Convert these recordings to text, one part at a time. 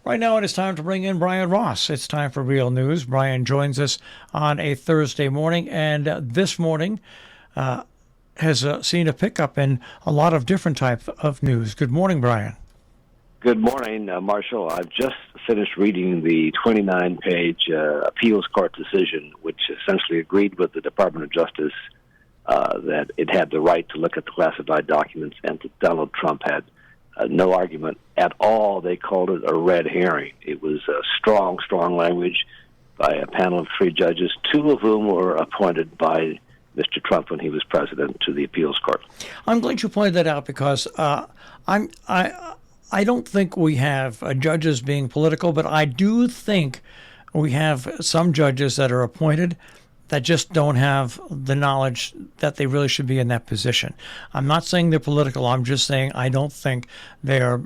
Right now it is time to bring in Brian Ross. It's time for Real News. Brian joins us on a Thursday morning, and this morning has seen a pickup in a lot of different types of news. Good morning, Brian. Good morning, Marshall. I've just finished reading the 29-page appeals court decision, which essentially agreed with the Department of Justice that it had the right to look at the classified documents, and that Donald Trump had no argument at all. They called it a red herring. It was strong language by a panel of 3 judges, 2 of whom were appointed by Mr. Trump when he was president to the appeals court. I'm glad you pointed that out because I don't think we have judges being political, but I do think we have some judges that are appointed that just don't have the knowledge that they really should be in that position. I'm not saying they're political. I'm just saying I don't think they're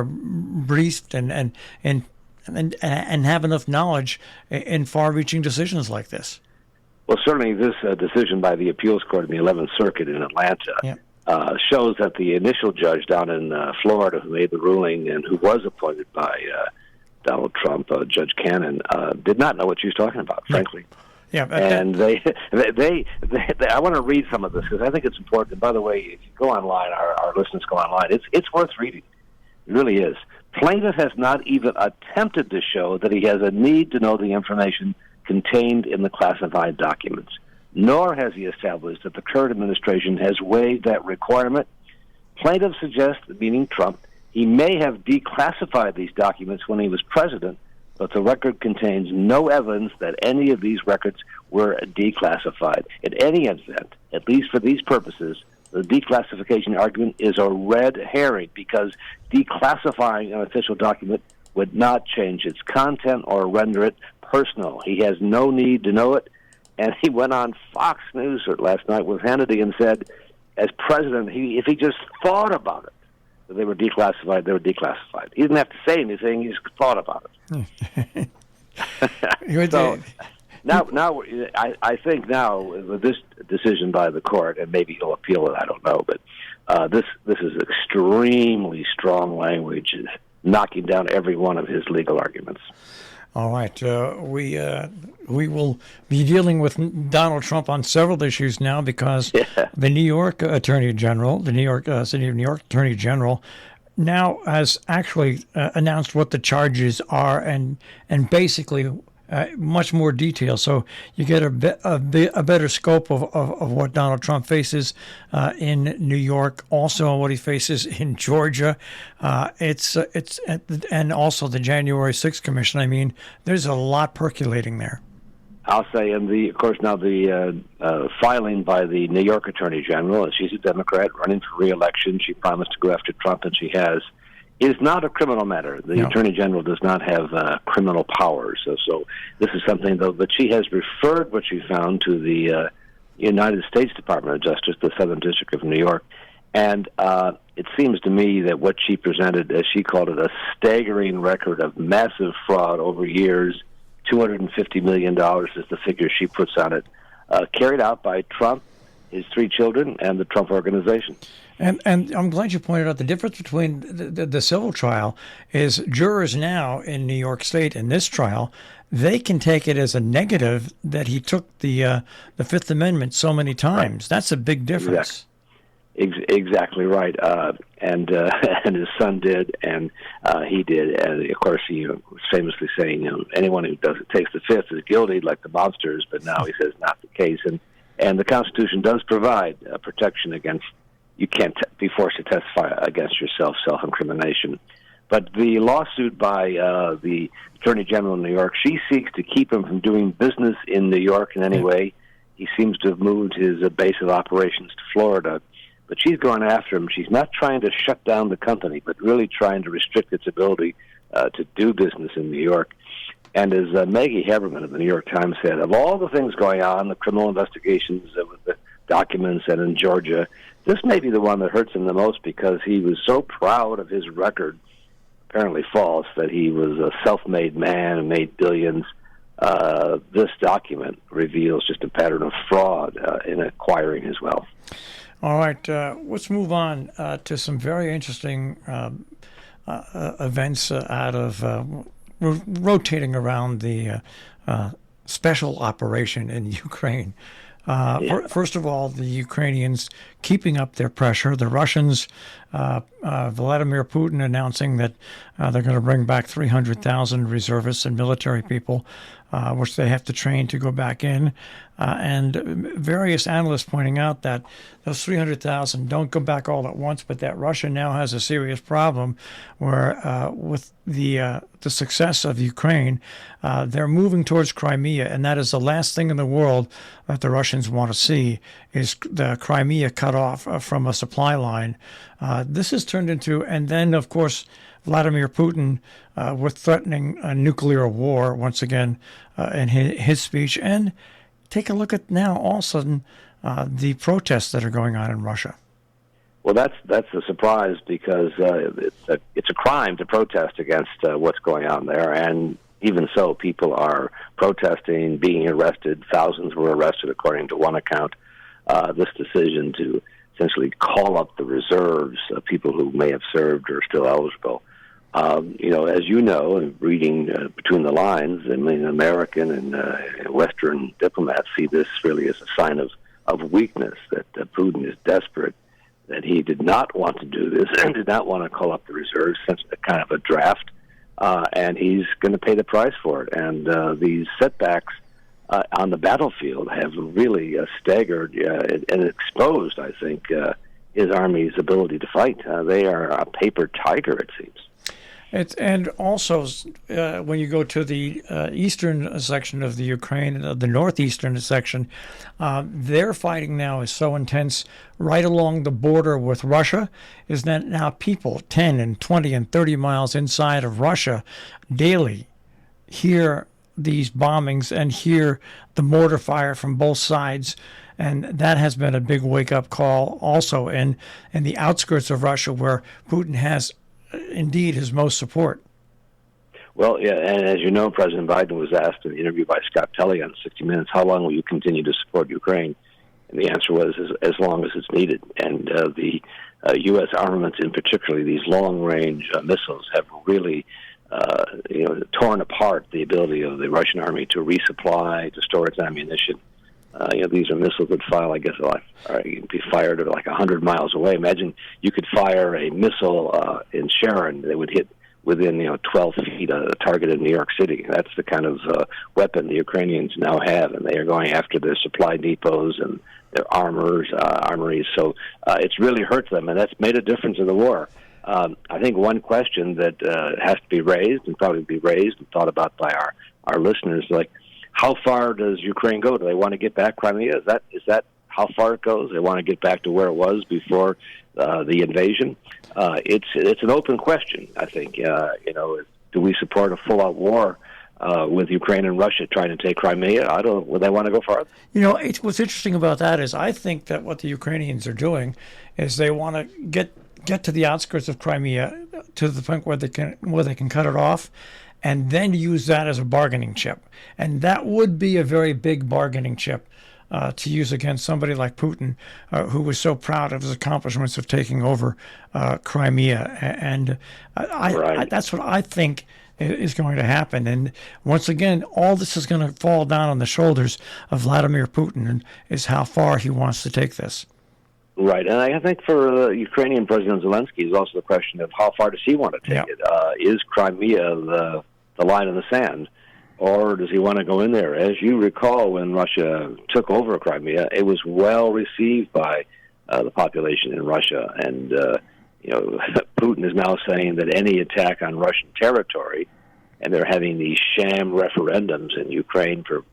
briefed and have enough knowledge in far-reaching decisions like this. Well, certainly this decision by the appeals court in the 11th Circuit in Atlanta shows that the initial judge down in Florida who made the ruling and who was appointed by Donald Trump, Judge Cannon, did not know what she was talking about, frankly. Yeah, and they I want to read some of this because I think it's important. And by the way, if you go online, our listeners go online, it's worth reading. It really is. Plaintiff has not even attempted to show that he has a need to know the information contained in the classified documents, nor has he established that the current administration has waived that requirement. Plaintiff suggests, meaning Trump, he may have declassified these documents when he was president, but the record contains no evidence that any of these records were declassified. In any event, at least for these purposes, the declassification argument is a red herring because declassifying an official document would not change its content or render it personal. He has no need to know it. And he went on Fox News last night with Hannity and said, as president, if he just thought about it, that they were declassified, they were declassified. He didn't have to say anything, he just thought about it. So now I think now with this decision by the court, and maybe he'll appeal it, I don't know, but this is extremely strong language, knocking down every one of his legal arguments. All right. We will be dealing with Donald Trump on several issues now because the New York Attorney General, the New York City of New York Attorney General, now has actually announced what the charges are and basically much more detail. So you get a better scope of what Donald Trump faces in New York, also what he faces in Georgia. And also the January 6th Commission. I mean, there's a lot percolating there. I'll say, and of course now the filing by the New York Attorney General, she's a Democrat running for re-election. She promised to go after Trump, and she has. Is not a criminal matter. The Attorney General does not have criminal powers. So this is something, though, that she has referred what she found to the United States Department of Justice, the Southern District of New York. And it seems to me that what she presented, as she called it, a staggering record of massive fraud over years, $250 million is the figure she puts on it, carried out by Trump, his 3 children, and the Trump Organization. And I'm glad you pointed out the difference between the civil trial is jurors now in New York State in this trial, they can take it as a negative that he took the Fifth Amendment so many times. Right. That's a big difference. Exactly right. And his son did, and he did. And of course, he was famously saying, anyone who takes the Fifth is guilty, like the mobsters. But now he says not the case. And the Constitution does provide protection against. You can't be forced to testify against yourself, self-incrimination. But the lawsuit by the Attorney General of New York, she seeks to keep him from doing business in New York in any way. He seems to have moved his base of operations to Florida. But she's going after him. She's not trying to shut down the company, but really trying to restrict its ability to do business in New York. And as Maggie Haberman of the New York Times said, of all the things going on, the criminal investigations with the documents and in Georgia, this may be the one that hurts him the most because he was so proud of his record, apparently false, that he was a self-made man and made billions. This document reveals just a pattern of fraud in acquiring his wealth. All right, let's move on to some very interesting events out of rotating around the special operation in Ukraine. First of all, the Ukrainians keeping up their pressure. The Russians, Vladimir Putin announcing that they're going to bring back 300,000 reservists and military people, which they have to train to go back in. And various analysts pointing out that those 300,000 don't go back all at once, but that Russia now has a serious problem where with the success of Ukraine, they're moving towards Crimea, and that is the last thing in the world that the Russians want to see is the Crimea cut off from a supply line. This has turned into, and then of course Vladimir Putin with threatening a nuclear war once again in his speech. And take a look at now all of a sudden the protests that are going on in Russia. Well, that's a surprise because it's a crime to protest against what's going on there, and even so, people are protesting, being arrested. Thousands were arrested, according to one account. This decision to essentially call up the reserves of people who may have served or are still eligible. As you know, and reading between the lines, I mean, American and Western diplomats see this really as a sign of weakness, that Putin is desperate, that he did not want to do this and did not want to call up the reserves, since a kind of a draft, and he's going to pay the price for it. And these setbacks on the battlefield have really staggered and exposed, I think, his army's ability to fight. They are a paper tiger, it seems. And also, when you go to the eastern section of the Ukraine, the northeastern section, their fighting now is so intense right along the border with Russia, is that now people 10 and 20 and 30 miles inside of Russia daily hear these bombings and hear the mortar fire from both sides. And that has been a big wake-up call also in the outskirts of Russia, where Putin has indeed his most support. Well, yeah, and as you know, President Biden was asked in an interview by Scott Pelley on 60 Minutes, how long will you continue to support Ukraine? And the answer was, as long as it's needed. And the U.S. armaments, in particular these long-range missiles, have really torn apart the ability of the Russian army to resupply, to store its ammunition. These are missiles that be fired at like 100 miles away. Imagine you could fire a missile in Sharon that would hit within 12 feet a target in New York City. That's the kind of weapon the Ukrainians now have, and they are going after their supply depots and their armories. So it's really hurt them, and that's made a difference in the war. I think one question that has to be raised, and probably be raised and thought about by our listeners, like, how far does Ukraine go? Do they want to get back Crimea? Is that how far it goes? They want to get back to where it was before the invasion? It's an open question, I think. Do we support a full-out war with Ukraine and Russia trying to take Crimea? I don't know. Would they want to go farther? What's interesting about that is I think that what the Ukrainians are doing is they want to get to the outskirts of Crimea to the point where they can cut it off, and then use that as a bargaining chip. And that would be a very big bargaining chip to use against somebody like Putin, who was so proud of his accomplishments of taking over Crimea. And that's what I think is going to happen. And once again, all this is going to fall down on the shoulders of Vladimir Putin, and is how far he wants to take this. Right, and I think for Ukrainian President Zelensky is also the question of how far does he want to take it? Is Crimea the line in the sand, or does he want to go in there? As you recall, when Russia took over Crimea, it was well received by the population in Russia, and Putin is now saying that any attack on Russian territory, and they're having these sham referendums in Ukraine for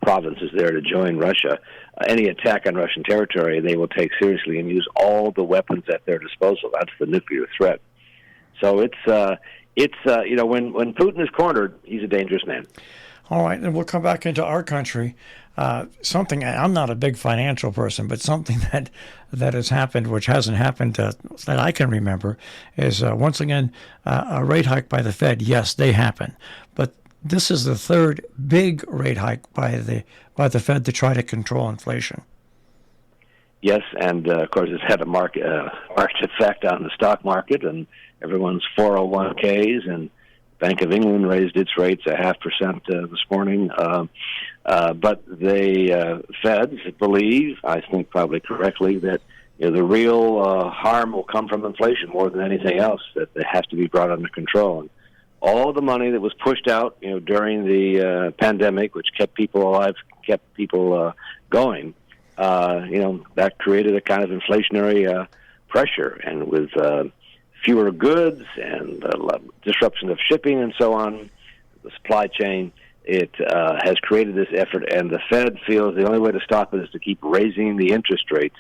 provinces there to join Russia, any attack on Russian territory they will take seriously and use all the weapons at their disposal. That's the nuclear threat. So when Putin is cornered, he's a dangerous man. All right, and we'll come back into our country. Something, I'm not a big financial person, but something that has happened, which hasn't happened that I can remember, is once again a rate hike by the Fed. Yes, they happen, but this is the third big rate hike by the Fed to try to control inflation. Yes, and of course it's had a marked effect on the stock market, and everyone's 401ks, and Bank of England raised its rates 0.5% this morning. But the Feds believe, I think probably correctly, that the real harm will come from inflation more than anything else, that it has to be brought under control. And all the money that was pushed out during the pandemic, which kept people alive, kept people going, that created a kind of inflationary pressure. And with fewer goods and disruption of shipping and so on, the supply chain, it has created this effort, and the Fed feels the only way to stop it is to keep raising the interest rates.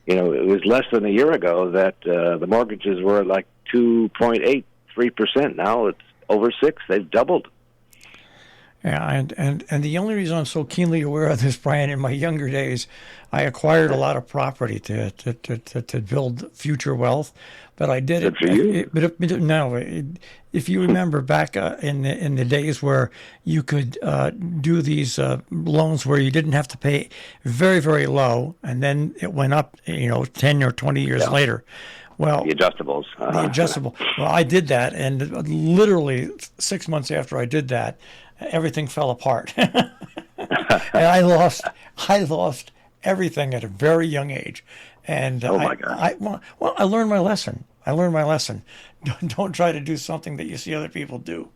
It was less than a year ago that the mortgages were like 2.83%. Now it's over 6%. They've doubled. Yeah, and the only reason I'm so keenly aware of this, Brian, in my younger days, I acquired a lot of property to build future wealth, but I did it. If you remember back in the days where you could do these loans where you didn't have to pay very, very low, and then it went up, 10 or 20 years later. Well, the adjustables. The adjustable. Well, I did that, and literally 6 months after I did that, everything fell apart, and I lost everything at a very young age. And oh my God! I learned my lesson. Don't try to do something that you see other people do,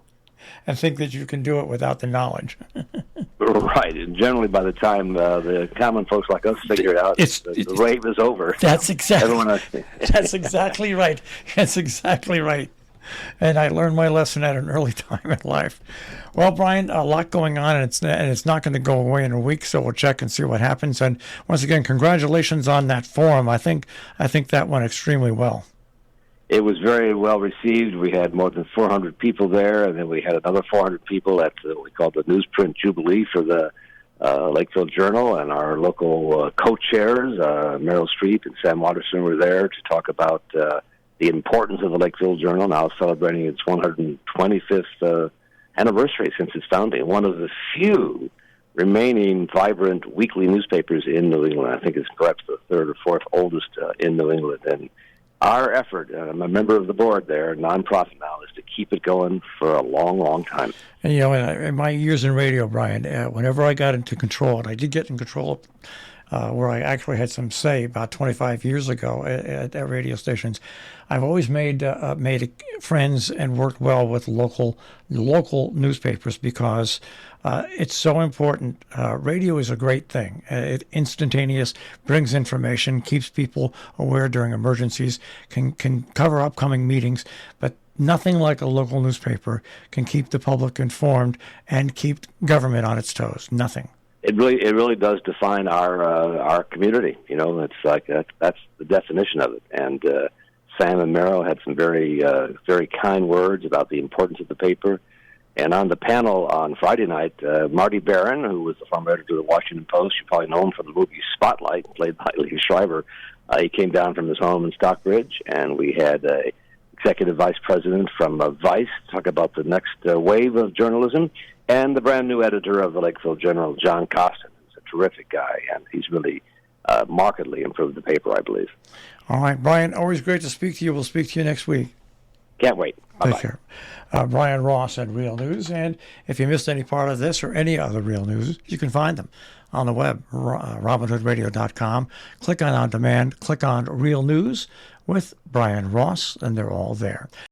and think that you can do it without the knowledge. Right, and generally by the time the common folks like us figure it out, the wave is over. That's exactly right. That's exactly right. And I learned my lesson at an early time in life. Well, Brian, a lot going on, and it's not going to go away in a week, so we'll check and see what happens. And once again, congratulations on that forum. I think that went extremely well. It was very well received. We had more than 400 people there, and then we had another 400 people at what we called the Newsprint Jubilee for the Lakeville Journal, and our local co-chairs, Meryl Streep and Sam Waterston, were there to talk about the importance of the Lakeville Journal, now celebrating its 125th anniversary since its founding. One of the few remaining vibrant weekly newspapers in New England. I think it's perhaps the third or fourth oldest in New England. And our effort, I'm a member of the board there, a nonprofit now, is to keep it going for a long, long time. And, in my years in radio, Brian, whenever I got into control, and I did get in control where I actually had some say about 25 years ago at radio stations, I've always made friends and worked well with local newspapers because it's so important. Radio is a great thing. It's instantaneous, brings information, keeps people aware during emergencies, can cover upcoming meetings, but nothing like a local newspaper can keep the public informed and keep government on its toes. Nothing. It really does define our community. It's like that's the definition of it. And Sam and Meryl had some very very kind words about the importance of the paper. And on the panel on Friday night, Marty Barron, who was the former editor of the Washington Post, you probably know him from the movie Spotlight, played by Lee Shriver. He came down from his home in Stockbridge, and we had executive vice president from Vice talk about the next wave of journalism, and the brand new editor of the Lakeville Journal, John Costin, who's a terrific guy, and he's really markedly improved the paper, I believe. All right, Brian, always great to speak to you. We'll speak to you next week. Can't wait. Bye-bye. Take care. Brian Ross at Real News. And if you missed any part of this or any other Real News, you can find them on the web, robinhoodradio.com. Click on demand, click on Real News with Brian Ross, and they're all there.